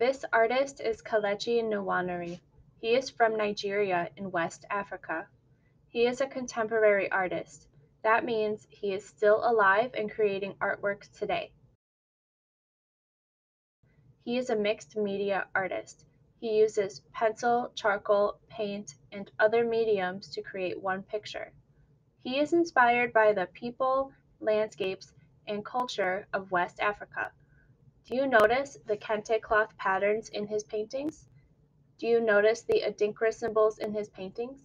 This artist is Kelechi Nwaneri. He is from Nigeria in West Africa. He is a contemporary artist. That means he is still alive and creating artworks today. He is a mixed media artist. He uses pencil, charcoal, paint, and other mediums to create one picture. He is inspired by the people, landscapes, and culture of West Africa. Do you notice the kente cloth patterns in his paintings? Do you notice the adinkra symbols in his paintings?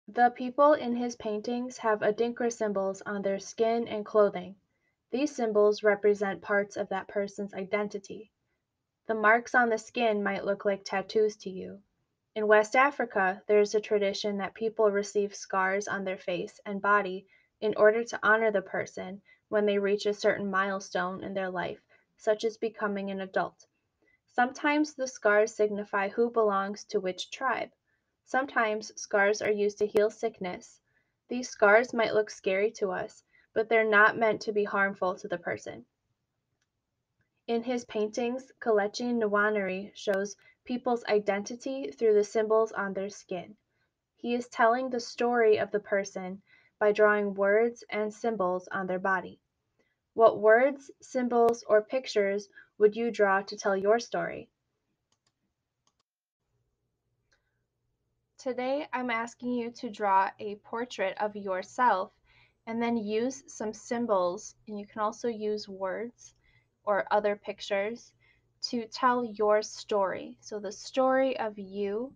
The people in his paintings have adinkra symbols on their skin and clothing. These symbols represent parts of that person's identity. The marks on the skin might look like tattoos to you. In West Africa, there is a tradition that people receive scars on their face and body in order to honor the person when they reach a certain milestone in their life, such as becoming an adult. Sometimes the scars signify who belongs to which tribe. Sometimes scars are used to heal sickness. These scars might look scary to us, but they're not meant to be harmful to the person. In his paintings, Kelechi Nwaneri shows people's identity through the symbols on their skin. He is telling the story of the person by drawing words and symbols on their body. What words, symbols, or pictures would you draw to tell your story? Today, I'm asking you to draw a portrait of yourself and then use some symbols, and you can also use words or other pictures to tell your story. So the story of you,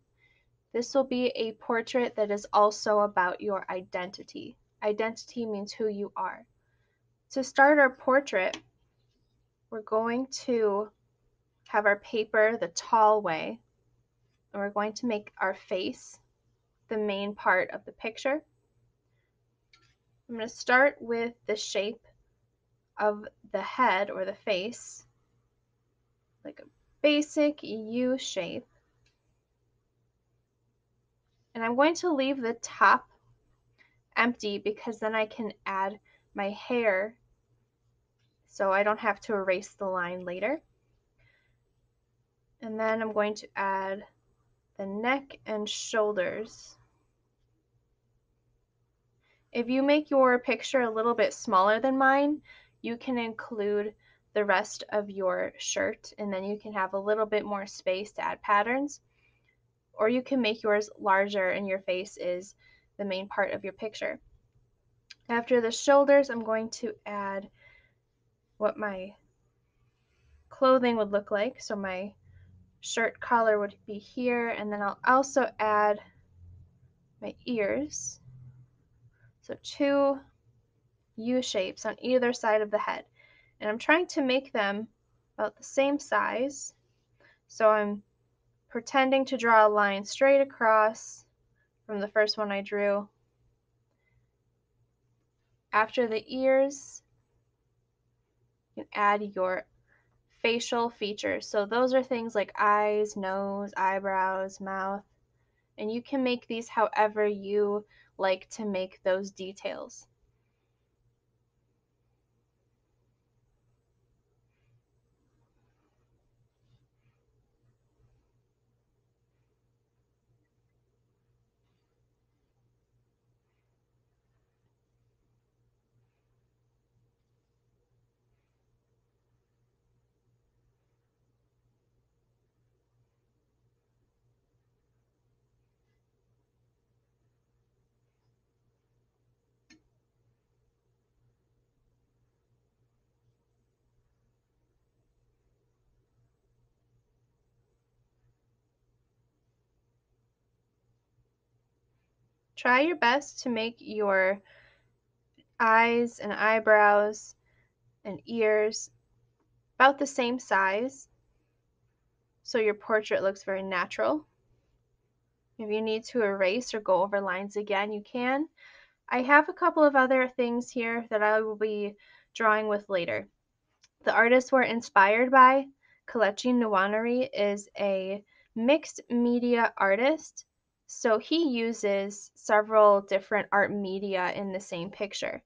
this will be a portrait that is also about your identity. Identity means who you are. To start our portrait, we're going to have our paper the tall way, and we're going to make our face the main part of the picture. I'm going to start with the shape of the head or the face, like a basic U shape. And I'm going to leave the top empty because then I can add my hair so I don't have to erase the line later. And then I'm going to add the neck and shoulders. If you make your picture a little bit smaller than mine, you can include the rest of your shirt and then you can have a little bit more space to add patterns. Or you can make yours larger and your face is the main part of your picture. After the shoulders, I'm going to add what my clothing would look like. So my shirt collar would be here, and then I'll also add my ears. So two U shapes on either side of the head. And I'm trying to make them about the same size. So I'm pretending to draw a line straight across from the first one I drew. After the ears, you can add your facial features. So those are things like eyes, nose, eyebrows, mouth, and you can make these however you like to make those details. Try your best to make your eyes and eyebrows and ears about the same size so your portrait looks very natural. If you need to erase or go over lines again, you can. I have a couple of other things here that I will be drawing with later. The artists we're inspired by, Kelechi Nwaneri, is a mixed media artist. So he uses several different art media in the same picture.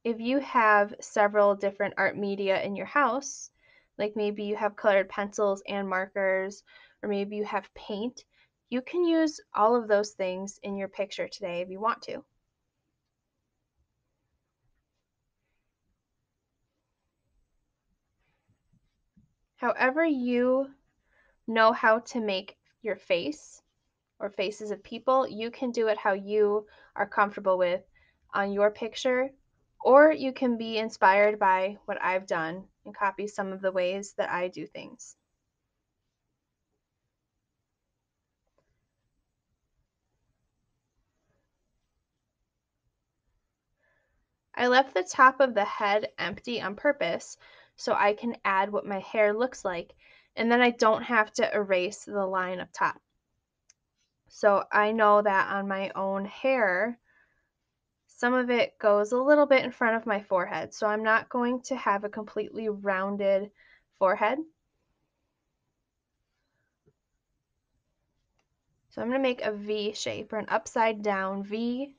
If you have several different art media in your house, like maybe you have colored pencils and markers, or maybe you have paint, you can use all of those things in your picture today if you want to. However you know how to make your face or faces of people, you can do it how you are comfortable with on your picture, or you can be inspired by what I've done and copy some of the ways that I do things. I left the top of the head empty on purpose so I can add what my hair looks like, and then I don't have to erase the line up top. So I know that on my own hair, some of it goes a little bit in front of my forehead, so I'm not going to have a completely rounded forehead. So I'm going to make a V shape or an upside down V,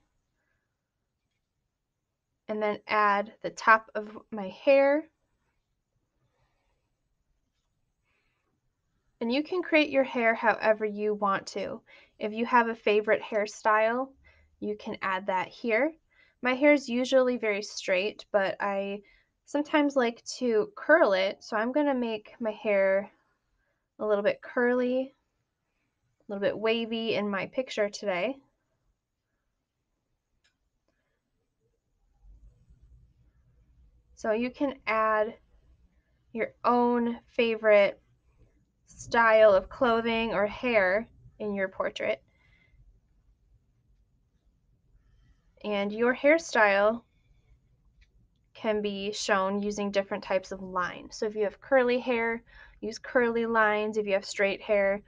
and then add the top of my hair. And you can create your hair however you want to. If you have a favorite hairstyle, you can add that here. My hair is usually very straight, but I sometimes like to curl it, so I'm going to make my hair a little bit curly, a little bit wavy in my picture today. So you can add your own favorite style of clothing or hair in your portrait. And your hairstyle can be shown using different types of lines. So if you have curly hair, use curly lines. If you have straight hair,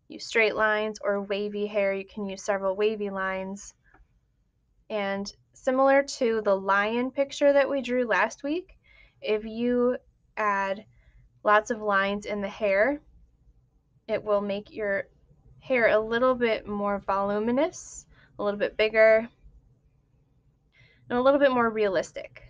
use straight lines, or wavy hair, you can use several wavy lines. And similar to the lion picture that we drew last week, if you add lots of lines in the hair, it will make your hair a little bit more voluminous, a little bit bigger, and a little bit more realistic.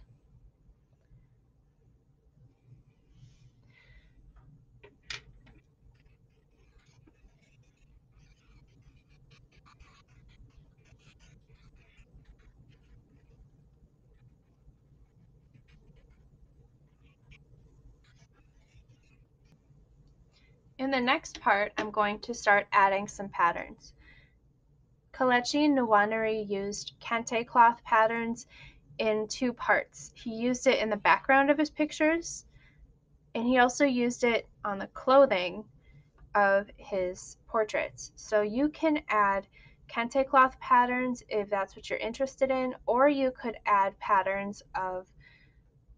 In the next part, I'm going to start adding some patterns. Kelechi Nwaneri used kente cloth patterns in two parts. He used it in the background of his pictures, and he also used it on the clothing of his portraits. So you can add kente cloth patterns if that's what you're interested in, or you could add patterns of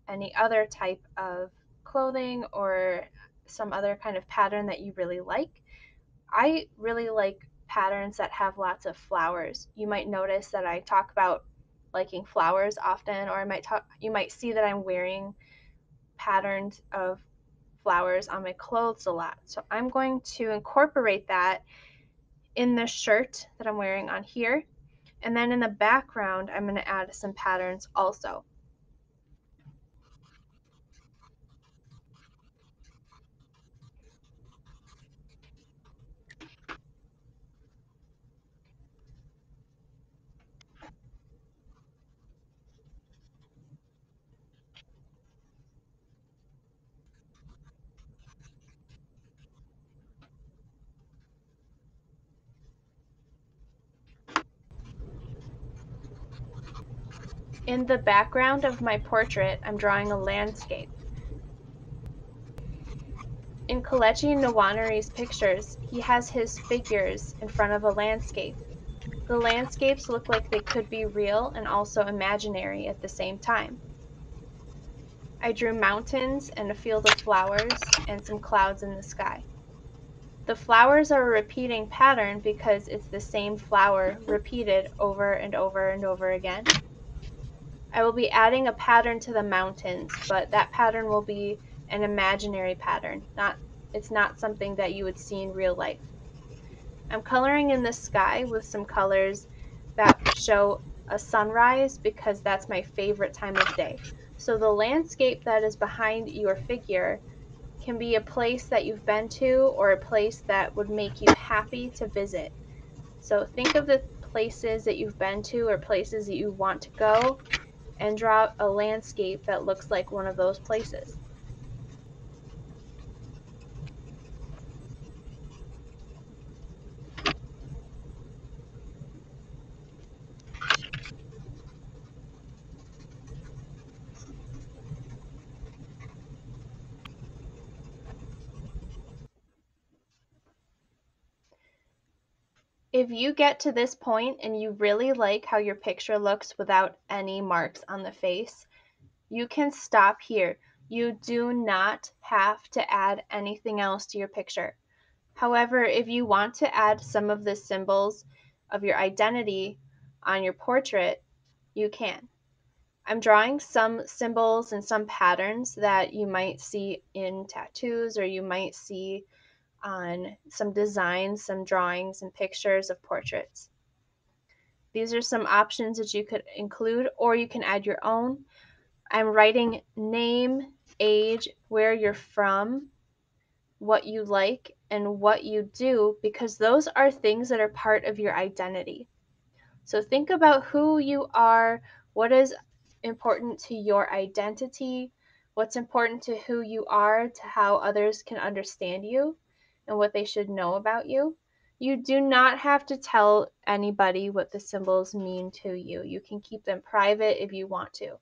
any other type of clothing or some other kind of pattern that you really like. I really like patterns that have lots of flowers. You might notice that I talk about liking flowers often, or you might see that I'm wearing patterns of flowers on my clothes a lot. So I'm going to incorporate that in the shirt that I'm wearing on here. And then in the background, I'm going to add some patterns also. In the background of my portrait, I'm drawing a landscape. In Kelechi Nwaneri's pictures, he has his figures in front of a landscape. The landscapes look like they could be real and also imaginary at the same time. I drew mountains and a field of flowers and some clouds in the sky. The flowers are a repeating pattern because it's the same flower repeated over and over and over again. I will be adding a pattern to the mountains, but that pattern will be an imaginary pattern. It's not something that you would see in real life. I'm coloring in the sky with some colors that show a sunrise because that's my favorite time of day. So the landscape that is behind your figure can be a place that you've been to or a place that would make you happy to visit. So think of the places that you've been to or places that you want to go and draw a landscape that looks like one of those places. If you get to this point and you really like how your picture looks without any marks on the face, you can stop here. You do not have to add anything else to your picture. However, if you want to add some of the symbols of your identity on your portrait, you can. I'm drawing some symbols and some patterns that you might see in tattoos or you might see on some designs, some drawings and pictures of portraits. These are some options that you could include, or you can add your own. I'm writing name, age, where you're from, what you like, and what you do because those are things that are part of your identity. So think about who you are, what is important to your identity, what's important to who you are, to how others can understand you, and what they should know about you. You do not have to tell anybody what the symbols mean to you. You can keep them private if you want to.